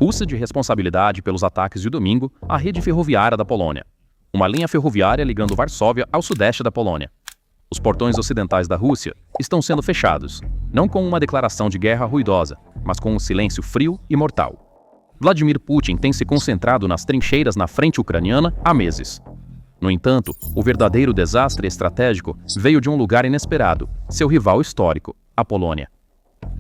Rússia de responsabilidade pelos ataques de domingo à rede ferroviária da Polônia, uma linha ferroviária ligando Varsóvia ao sudeste da Polônia. Os portões ocidentais da Rússia estão sendo fechados, não com uma declaração de guerra ruidosa, mas com um silêncio frio e mortal. Vladimir Putin tem se concentrado nas trincheiras na frente ucraniana há meses. No entanto, o verdadeiro desastre estratégico veio de um lugar inesperado, seu rival histórico, a Polônia.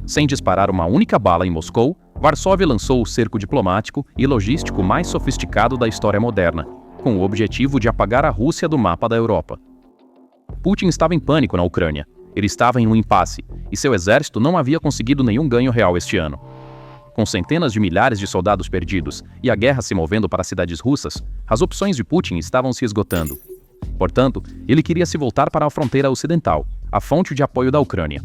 Sem disparar uma única bala em Moscou, Varsóvia lançou o cerco diplomático e logístico mais sofisticado da história moderna, com o objetivo de apagar a Rússia do mapa da Europa. Putin estava em pânico na Ucrânia. Ele estava em um impasse, e seu exército não havia conseguido nenhum ganho real este ano. Com centenas de milhares de soldados perdidos e a guerra se movendo para cidades russas, as opções de Putin estavam se esgotando. Portanto, ele queria se voltar para a fronteira ocidental, a fonte de apoio da Ucrânia.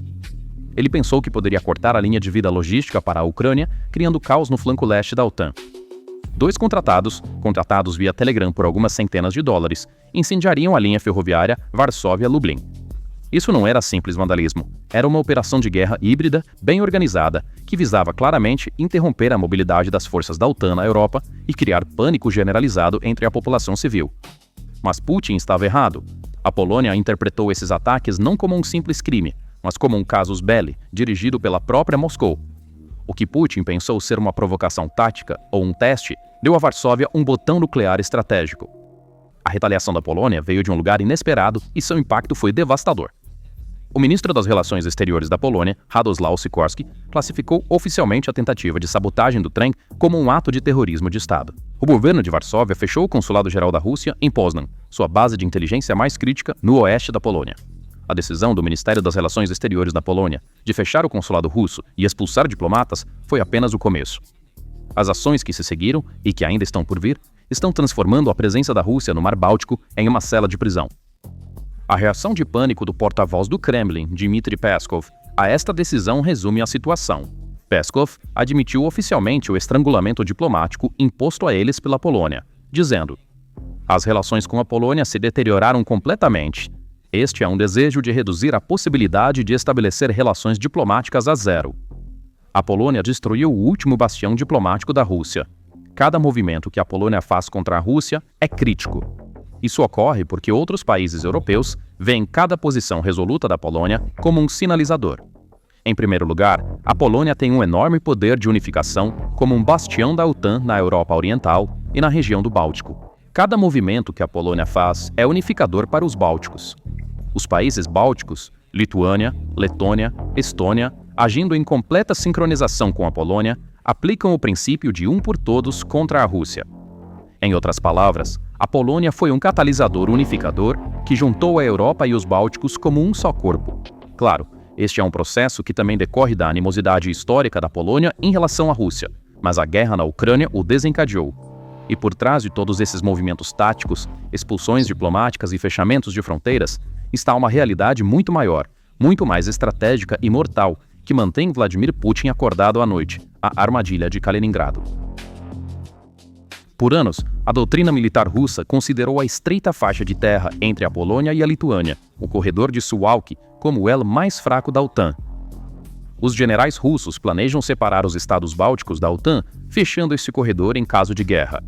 Ele pensou que poderia cortar a linha de vida logística para a Ucrânia, criando caos no flanco leste da OTAN. Dois contratados via Telegram por algumas centenas de dólares, incendiariam a linha ferroviária Varsóvia-Lublin. Isso não era simples vandalismo, era uma operação de guerra híbrida, bem organizada, que visava claramente interromper a mobilidade das forças da OTAN na Europa e criar pânico generalizado entre a população civil. Mas Putin estava errado. A Polônia interpretou esses ataques não como um simples crime, mas como um casus belli dirigido pela própria Moscou. O que Putin pensou ser uma provocação tática ou um teste, deu a Varsóvia um botão nuclear estratégico. A retaliação da Polônia veio de um lugar inesperado e seu impacto foi devastador. O ministro das Relações Exteriores da Polônia, Radosław Sikorski, classificou oficialmente a tentativa de sabotagem do trem como um ato de terrorismo de Estado. O governo de Varsóvia fechou o consulado-geral da Rússia em Poznan, sua base de inteligência mais crítica no oeste da Polônia. A decisão do Ministério das Relações Exteriores da Polônia de fechar o consulado russo e expulsar diplomatas foi apenas o começo. As ações que se seguiram, e que ainda estão por vir, estão transformando a presença da Rússia no Mar Báltico em uma cela de prisão. A reação de pânico do porta-voz do Kremlin, Dmitry Peskov, a esta decisão resume a situação. Peskov admitiu oficialmente o estrangulamento diplomático imposto a eles pela Polônia, dizendo: "As relações com a Polônia se deterioraram completamente. Este é um desejo de reduzir a possibilidade de estabelecer relações diplomáticas a zero. A Polônia destruiu o último bastião diplomático da Rússia. Cada movimento que a Polônia faz contra a Rússia é crítico. Isso ocorre porque outros países europeus veem cada posição resoluta da Polônia como um sinalizador. Em primeiro lugar, a Polônia tem um enorme poder de unificação como um bastião da OTAN na Europa Oriental e na região do Báltico. Cada movimento que a Polônia faz é unificador para os bálticos. Os países bálticos, Lituânia, Letônia, Estônia, agindo em completa sincronização com a Polônia, aplicam o princípio de um por todos contra a Rússia. Em outras palavras, a Polônia foi um catalisador unificador que juntou a Europa e os bálticos como um só corpo. Claro, este é um processo que também decorre da animosidade histórica da Polônia em relação à Rússia, mas a guerra na Ucrânia o desencadeou. E por trás de todos esses movimentos táticos, expulsões diplomáticas e fechamentos de fronteiras, está uma realidade muito maior, muito mais estratégica e mortal, que mantém Vladimir Putin acordado à noite, a armadilha de Kaliningrado. Por anos, a doutrina militar russa considerou a estreita faixa de terra entre a Polônia e a Lituânia, o corredor de Suwałki, como o elo mais fraco da OTAN. Os generais russos planejam separar os estados bálticos da OTAN, fechando esse corredor em caso de guerra.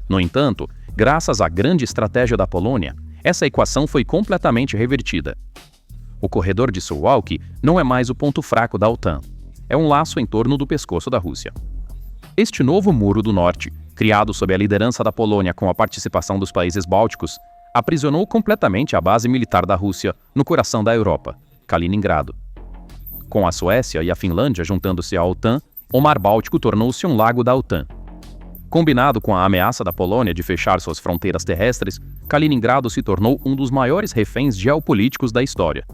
No entanto, graças à grande estratégia da Polônia, essa equação foi completamente revertida. O corredor de Suwałki não é mais o ponto fraco da OTAN. É um laço em torno do pescoço da Rússia. Este novo muro do norte, criado sob a liderança da Polônia com a participação dos países bálticos, aprisionou completamente a base militar da Rússia no coração da Europa, Kaliningrado. Com a Suécia e a Finlândia juntando-se à OTAN, o Mar Báltico tornou-se um lago da OTAN. Combinado com a ameaça da Polônia de fechar suas fronteiras terrestres, Kaliningrado se tornou um dos maiores reféns geopolíticos da história.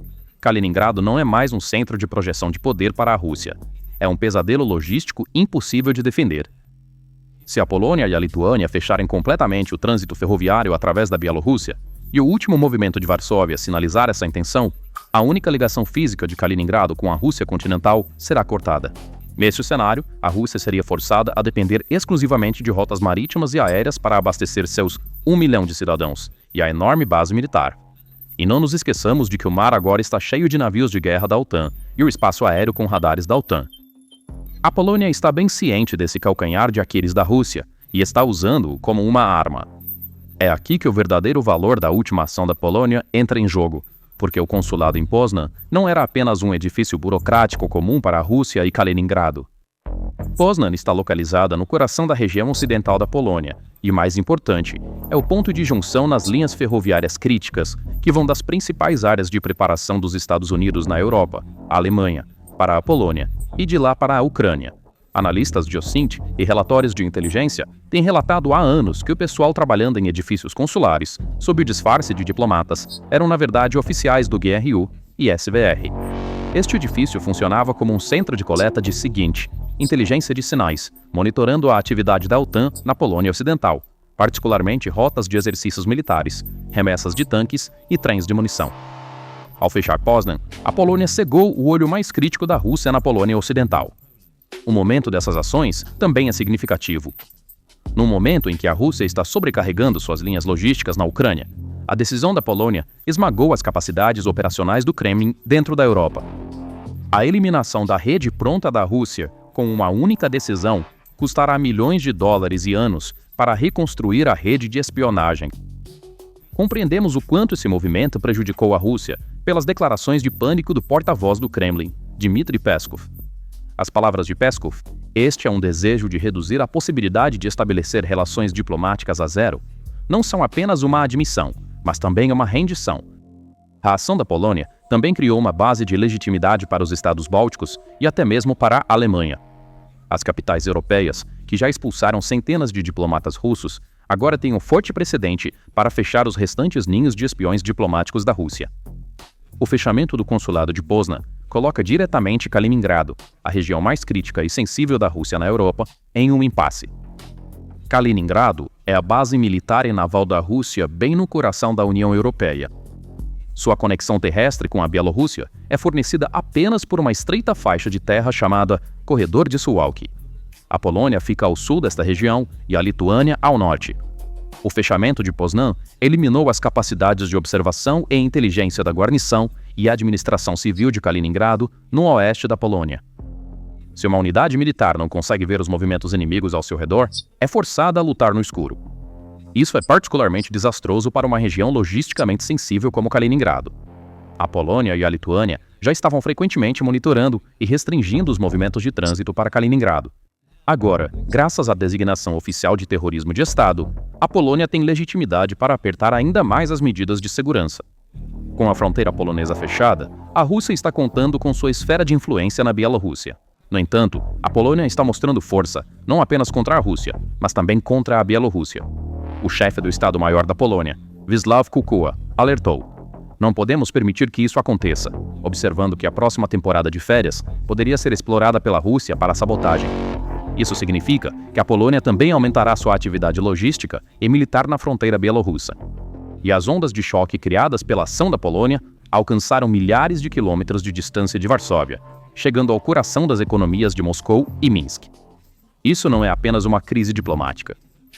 Kaliningrado não é mais um centro de projeção de poder para a Rússia. É um pesadelo logístico impossível de defender. Se a Polônia e a Lituânia fecharem completamente o trânsito ferroviário através da Bielorrússia, e o último movimento de Varsóvia sinalizar essa intenção, a única ligação física de Kaliningrado com a Rússia continental será cortada. Neste cenário, a Rússia seria forçada a depender exclusivamente de rotas marítimas e aéreas para abastecer seus 1 milhão de cidadãos e a enorme base militar. E não nos esqueçamos de que o mar agora está cheio de navios de guerra da OTAN e o espaço aéreo com radares da OTAN. A Polônia está bem ciente desse calcanhar de Aquiles da Rússia e está usando-o como uma arma. É aqui que o verdadeiro valor da última ação da Polônia entra em jogo, porque o consulado em Poznan não era apenas um edifício burocrático comum para a Rússia e Kaliningrado. Poznan está localizada no coração da região ocidental da Polônia e, mais importante, é o ponto de junção nas linhas ferroviárias críticas que vão das principais áreas de preparação dos Estados Unidos na Europa, a Alemanha, para a Polônia e de lá para a Ucrânia. Analistas de OSINT e relatórios de inteligência têm relatado há anos que o pessoal trabalhando em edifícios consulares, sob o disfarce de diplomatas, eram na verdade oficiais do GRU e SVR. Este edifício funcionava como um centro de coleta de seguinte, inteligência de sinais, monitorando a atividade da OTAN na Polônia Ocidental, particularmente rotas de exercícios militares, remessas de tanques e trens de munição. Ao fechar Poznan, a Polônia cegou o olho mais crítico da Rússia na Polônia Ocidental. O momento dessas ações também é significativo. No momento em que a Rússia está sobrecarregando suas linhas logísticas na Ucrânia, a decisão da Polônia esmagou as capacidades operacionais do Kremlin dentro da Europa. A eliminação da rede pronta da Rússia com uma única decisão custará milhões de dólares e anos para reconstruir a rede de espionagem. Compreendemos o quanto esse movimento prejudicou a Rússia pelas declarações de pânico do porta-voz do Kremlin, Dmitry Peskov. As palavras de Peskov, este é um desejo de reduzir a possibilidade de estabelecer relações diplomáticas a zero, não são apenas uma admissão, mas também uma rendição. A ação da Polônia também criou uma base de legitimidade para os estados bálticos e até mesmo para a Alemanha. As capitais europeias, que já expulsaram centenas de diplomatas russos, agora têm um forte precedente para fechar os restantes ninhos de espiões diplomáticos da Rússia. O fechamento do consulado de Poznan coloca diretamente Kaliningrado, a região mais crítica e sensível da Rússia na Europa, em um impasse. Kaliningrado é a base militar e naval da Rússia bem no coração da União Europeia. Sua conexão terrestre com a Bielorrússia é fornecida apenas por uma estreita faixa de terra chamada Corredor de Suwałki. A Polônia fica ao sul desta região e a Lituânia ao norte. O fechamento de Poznan eliminou as capacidades de observação e inteligência da guarnição e administração civil de Kaliningrado, no oeste da Polônia. Se uma unidade militar não consegue ver os movimentos inimigos ao seu redor, é forçada a lutar no escuro. Isso é particularmente desastroso para uma região logisticamente sensível como Kaliningrado. A Polônia e a Lituânia já estavam frequentemente monitorando e restringindo os movimentos de trânsito para Kaliningrado. Agora, graças à designação oficial de terrorismo de Estado, a Polônia tem legitimidade para apertar ainda mais as medidas de segurança. Com a fronteira polonesa fechada, a Rússia está contando com sua esfera de influência na Bielorrússia. No entanto, a Polônia está mostrando força, não apenas contra a Rússia, mas também contra a Bielorrússia. O chefe do Estado-Maior da Polônia, Wisław Kukuła, alertou: "Não podemos permitir que isso aconteça", observando que a próxima temporada de férias poderia ser explorada pela Rússia para sabotagem. Isso significa que a Polônia também aumentará sua atividade logística e militar na fronteira bielorrussa. E as ondas de choque criadas pela ação da Polônia alcançaram milhares de quilômetros de distância de Varsóvia, chegando ao coração das economias de Moscou e Minsk. Isso não é apenas uma crise diplomática.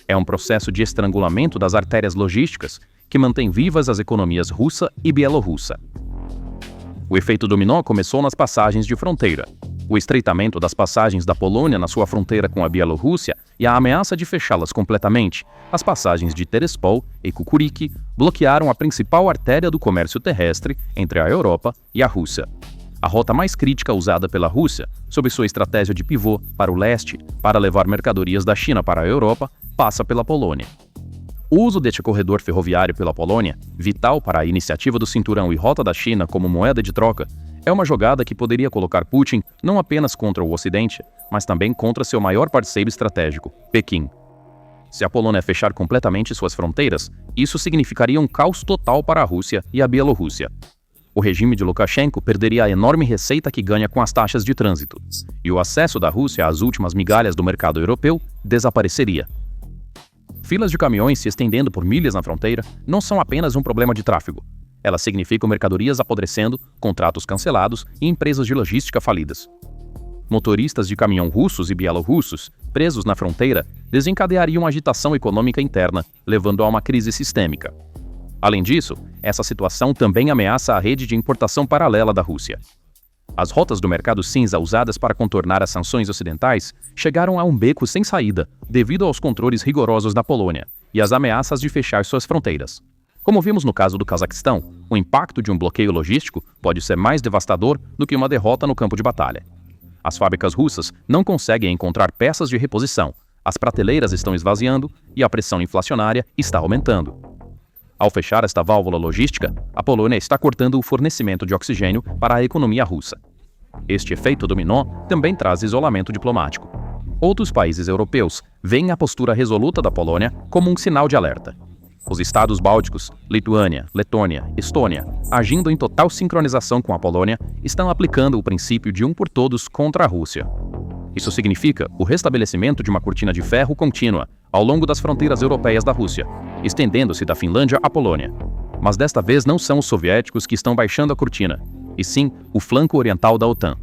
É um processo de estrangulamento das artérias logísticas que mantém vivas as economias russa e bielorrussa. O efeito dominó começou nas passagens de fronteira. O estreitamento das passagens da Polônia na sua fronteira com a Bielorrússia e a ameaça de fechá-las completamente, as passagens de Terespol e Kukuryki bloquearam a principal artéria do comércio terrestre entre a Europa e a Rússia. A rota mais crítica usada pela Rússia, sob sua estratégia de pivô para o leste para levar mercadorias da China para a Europa, passa pela Polônia. O uso deste corredor ferroviário pela Polônia, vital para a iniciativa do Cinturão e Rota da China como moeda de troca, é uma jogada que poderia colocar Putin não apenas contra o Ocidente, mas também contra seu maior parceiro estratégico, Pequim. Se a Polônia fechar completamente suas fronteiras, isso significaria um caos total para a Rússia e a Bielorrússia. O regime de Lukashenko perderia a enorme receita que ganha com as taxas de trânsito, e o acesso da Rússia às últimas migalhas do mercado europeu desapareceria. Filas de caminhões se estendendo por milhas na fronteira não são apenas um problema de tráfego. Elas significam mercadorias apodrecendo, contratos cancelados e empresas de logística falidas. Motoristas de caminhão russos e bielorrussos, presos na fronteira, desencadeariam agitação econômica interna, levando a uma crise sistêmica. Além disso, essa situação também ameaça a rede de importação paralela da Rússia. As rotas do mercado cinza usadas para contornar as sanções ocidentais chegaram a um beco sem saída devido aos controles rigorosos da Polônia e às ameaças de fechar suas fronteiras. Como vimos no caso do Cazaquistão, o impacto de um bloqueio logístico pode ser mais devastador do que uma derrota no campo de batalha. As fábricas russas não conseguem encontrar peças de reposição, as prateleiras estão esvaziando e a pressão inflacionária está aumentando. Ao fechar esta válvula logística, a Polônia está cortando o fornecimento de oxigênio para a economia russa. Este efeito dominó também traz isolamento diplomático. Outros países europeus veem a postura resoluta da Polônia como um sinal de alerta. Os estados bálticos, Lituânia, Letônia, Estônia, agindo em total sincronização com a Polônia, estão aplicando o princípio de um por todos contra a Rússia. Isso significa o restabelecimento de uma cortina de ferro contínua ao longo das fronteiras europeias da Rússia, estendendo-se da Finlândia à Polônia. Mas desta vez não são os soviéticos que estão baixando a cortina, e sim o flanco oriental da OTAN.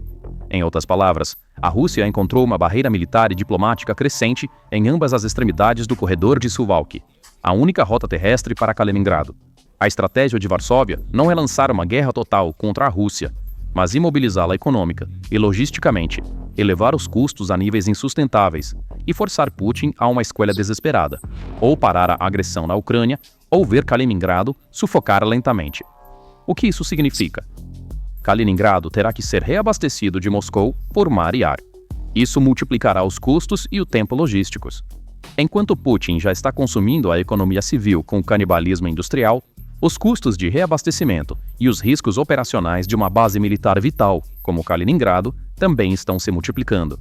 Em outras palavras, a Rússia encontrou uma barreira militar e diplomática crescente em ambas as extremidades do corredor de Suwałki, a única rota terrestre para Kaliningrado. A estratégia de Varsóvia não é lançar uma guerra total contra a Rússia, mas imobilizá-la econômica e logisticamente, elevar os custos a níveis insustentáveis e forçar Putin a uma escolha desesperada, ou parar a agressão na Ucrânia, ou ver Kaliningrado sufocar lentamente. O que isso significa? Kaliningrado terá que ser reabastecido de Moscou por mar e ar. Isso multiplicará os custos e o tempo logísticos. Enquanto Putin já está consumindo a economia civil com o canibalismo industrial, os custos de reabastecimento e os riscos operacionais de uma base militar vital, como Kaliningrado, também estão se multiplicando.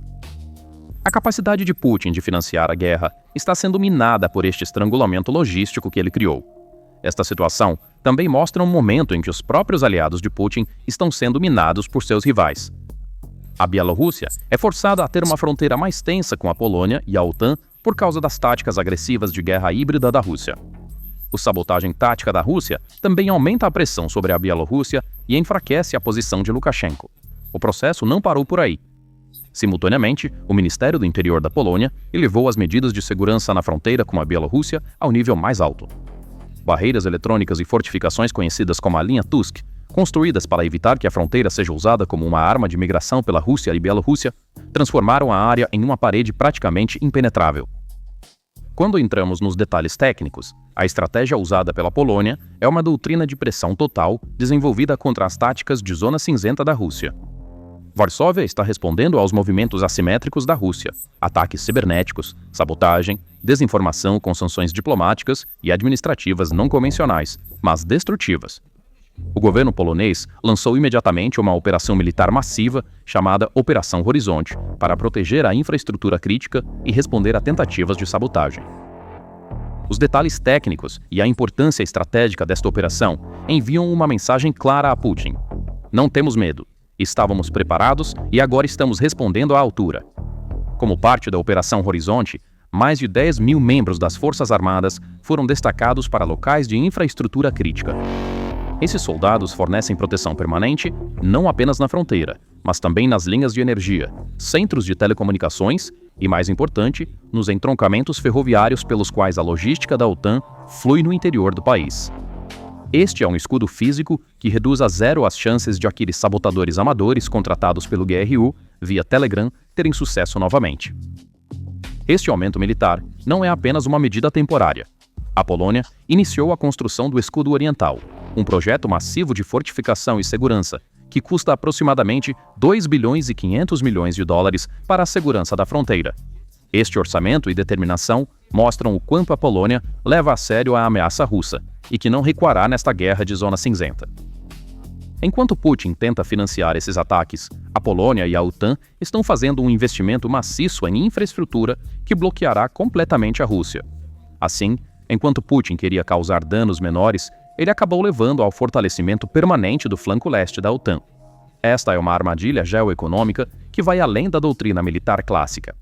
A capacidade de Putin de financiar a guerra está sendo minada por este estrangulamento logístico que ele criou. Esta situação também mostra um momento em que os próprios aliados de Putin estão sendo minados por seus rivais. A Bielorrússia é forçada a ter uma fronteira mais tensa com a Polônia e a OTAN por causa das táticas agressivas de guerra híbrida da Rússia. A sabotagem tática da Rússia também aumenta a pressão sobre a Bielorrússia e enfraquece a posição de Lukashenko. O processo não parou por aí. Simultaneamente, o Ministério do Interior da Polônia elevou as medidas de segurança na fronteira com a Bielorrússia ao nível mais alto. Barreiras eletrônicas e fortificações conhecidas como a linha Tusk, construídas para evitar que a fronteira seja usada como uma arma de migração pela Rússia e Bielorrússia, transformaram a área em uma parede praticamente impenetrável. Quando entramos nos detalhes técnicos, a estratégia usada pela Polônia é uma doutrina de pressão total desenvolvida contra as táticas de zona cinzenta da Rússia. Varsóvia está respondendo aos movimentos assimétricos da Rússia, ataques cibernéticos, sabotagem, desinformação com sanções diplomáticas e administrativas não convencionais, mas destrutivas. O governo polonês lançou imediatamente uma operação militar massiva chamada Operação Horizonte para proteger a infraestrutura crítica e responder a tentativas de sabotagem. Os detalhes técnicos e a importância estratégica desta operação enviam uma mensagem clara a Putin. Não temos medo, estávamos preparados e agora estamos respondendo à altura. Como parte da Operação Horizonte, mais de 10 mil membros das Forças Armadas foram destacados para locais de infraestrutura crítica. Esses soldados fornecem proteção permanente não apenas na fronteira, mas também nas linhas de energia, centros de telecomunicações e, mais importante, nos entroncamentos ferroviários pelos quais a logística da OTAN flui no interior do país. Este é um escudo físico que reduz a zero as chances de aqueles sabotadores amadores contratados pelo GRU via Telegram terem sucesso novamente. Este aumento militar não é apenas uma medida temporária. A Polônia iniciou a construção do Escudo Oriental, um projeto massivo de fortificação e segurança que custa aproximadamente 2 bilhões e 500 milhões de dólares para a segurança da fronteira. Este orçamento e determinação mostram o quanto a Polônia leva a sério a ameaça russa e que não recuará nesta guerra de zona cinzenta. Enquanto Putin tenta financiar esses ataques, a Polônia e a OTAN estão fazendo um investimento maciço em infraestrutura que bloqueará completamente a Rússia. Assim, enquanto Putin queria causar danos menores, ele acabou levando ao fortalecimento permanente do flanco leste da OTAN. Esta é uma armadilha geoeconômica que vai além da doutrina militar clássica.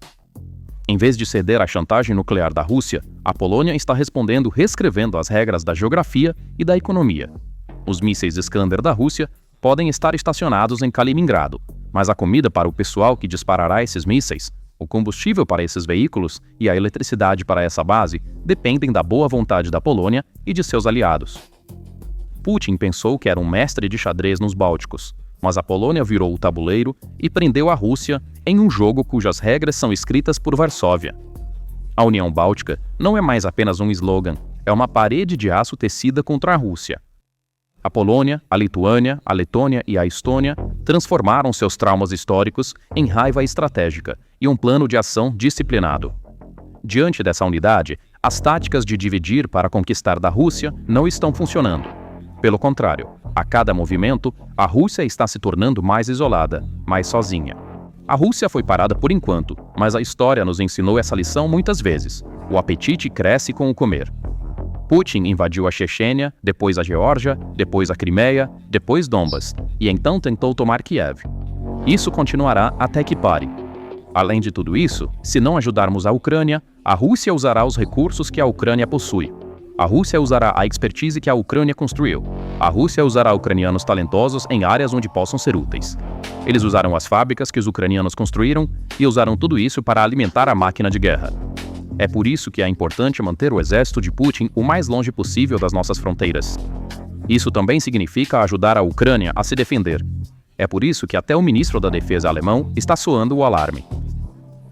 Em vez de ceder à chantagem nuclear da Rússia, a Polônia está respondendo reescrevendo as regras da geografia e da economia. Os mísseis Iskander da Rússia podem estar estacionados em Kaliningrado, mas a comida para o pessoal que disparará esses mísseis, o combustível para esses veículos e a eletricidade para essa base dependem da boa vontade da Polônia e de seus aliados. Putin pensou que era um mestre de xadrez nos Bálticos, mas a Polônia virou o tabuleiro e prendeu a Rússia em um jogo cujas regras são escritas por Varsóvia. A União Báltica não é mais apenas um slogan, é uma parede de aço tecida contra a Rússia. A Polônia, a Lituânia, a Letônia e a Estônia transformaram seus traumas históricos em raiva estratégica e um plano de ação disciplinado. Diante dessa unidade, as táticas de dividir para conquistar da Rússia não estão funcionando. Pelo contrário, a cada movimento, a Rússia está se tornando mais isolada, mais sozinha. A Rússia foi parada por enquanto, mas a história nos ensinou essa lição muitas vezes. O apetite cresce com o comer. Putin invadiu a Chechênia, depois a Geórgia, depois a Crimeia, depois Donbas, e então tentou tomar Kiev. Isso continuará até que pare. Além de tudo isso, se não ajudarmos a Ucrânia, a Rússia usará os recursos que a Ucrânia possui. A Rússia usará a expertise que a Ucrânia construiu. A Rússia usará ucranianos talentosos em áreas onde possam ser úteis. Eles usaram as fábricas que os ucranianos construíram e usaram tudo isso para alimentar a máquina de guerra. É por isso que é importante manter o exército de Putin o mais longe possível das nossas fronteiras. Isso também significa ajudar a Ucrânia a se defender. É por isso que até o ministro da Defesa alemão está soando o alarme.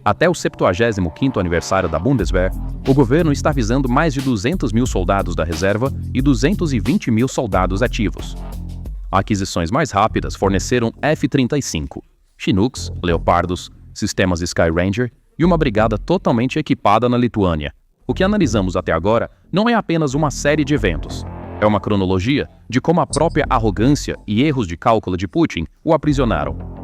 Até o 75º aniversário da Bundeswehr, o governo está visando mais de 200 mil soldados da reserva e 220 mil soldados ativos. Aquisições mais rápidas forneceram F-35, Chinooks, Leopardos, sistemas Sky Ranger e uma brigada totalmente equipada na Lituânia. O que analisamos até agora não é apenas uma série de eventos. É uma cronologia de como a própria arrogância e erros de cálculo de Putin o aprisionaram.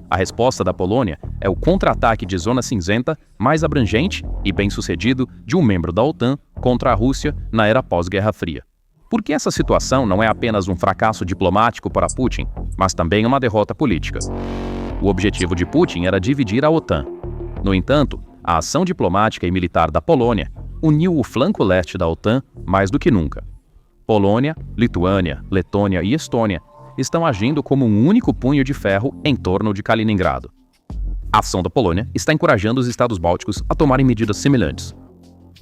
A resposta da Polônia é o contra-ataque de zona cinzenta mais abrangente e bem-sucedido de um membro da OTAN contra a Rússia na era pós-Guerra Fria. Porque essa situação não é apenas um fracasso diplomático para Putin, mas também uma derrota política. O objetivo de Putin era dividir a OTAN. No entanto, a ação diplomática e militar da Polônia uniu o flanco leste da OTAN mais do que nunca. Polônia, Lituânia, Letônia e Estônia estão agindo como um único punho de ferro em torno de Kaliningrado. A ação da Polônia está encorajando os estados bálticos a tomarem medidas semelhantes.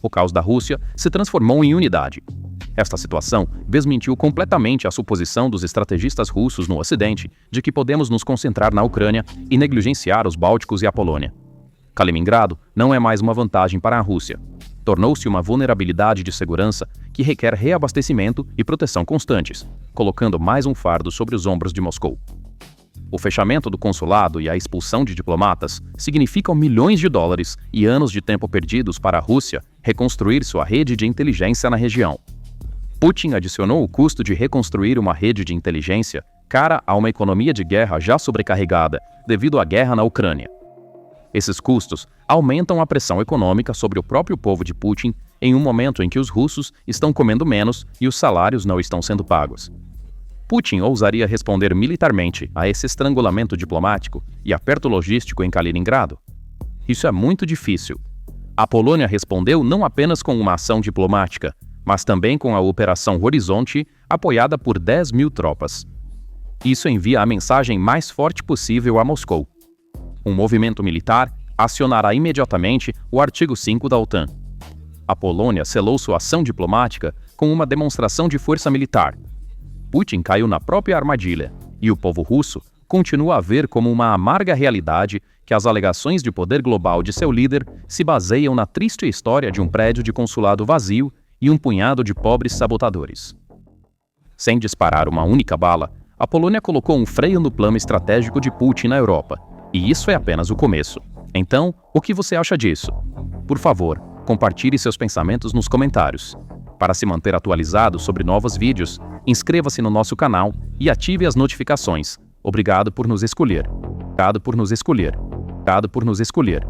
O caos da Rússia se transformou em unidade. Esta situação desmentiu completamente a suposição dos estrategistas russos no Ocidente de que podemos nos concentrar na Ucrânia e negligenciar os bálticos e a Polônia. Kaliningrado não é mais uma vantagem para a Rússia. Tornou-se uma vulnerabilidade de segurança que requer reabastecimento e proteção constantes, colocando mais um fardo sobre os ombros de Moscou. O fechamento do consulado e a expulsão de diplomatas significam milhões de dólares e anos de tempo perdidos para a Rússia reconstruir sua rede de inteligência na região. Putin adicionou o custo de reconstruir uma rede de inteligência cara a uma economia de guerra já sobrecarregada devido à guerra na Ucrânia. Esses custos aumentam a pressão econômica sobre o próprio povo de Putin em um momento em que os russos estão comendo menos e os salários não estão sendo pagos. Putin ousaria responder militarmente a esse estrangulamento diplomático e aperto logístico em Kaliningrado? Isso é muito difícil. A Polônia respondeu não apenas com uma ação diplomática, mas também com a Operação Horizonte, apoiada por 10 mil tropas. Isso envia a mensagem mais forte possível a Moscou. Um movimento militar acionará imediatamente o artigo 5 da OTAN. A Polônia selou sua ação diplomática com uma demonstração de força militar. Putin caiu na própria armadilha, e o povo russo continua a ver como uma amarga realidade que as alegações de poder global de seu líder se baseiam na triste história de um prédio de consulado vazio e um punhado de pobres sabotadores. Sem disparar uma única bala, a Polônia colocou um freio no plano estratégico de Putin na Europa. E isso é apenas o começo. Então, o que você acha disso? Por favor, compartilhe seus pensamentos nos comentários. Para se manter atualizado sobre novos vídeos, inscreva-se no nosso canal e ative as notificações. Obrigado por nos escolher. Obrigado por nos escolher. Obrigado por nos escolher.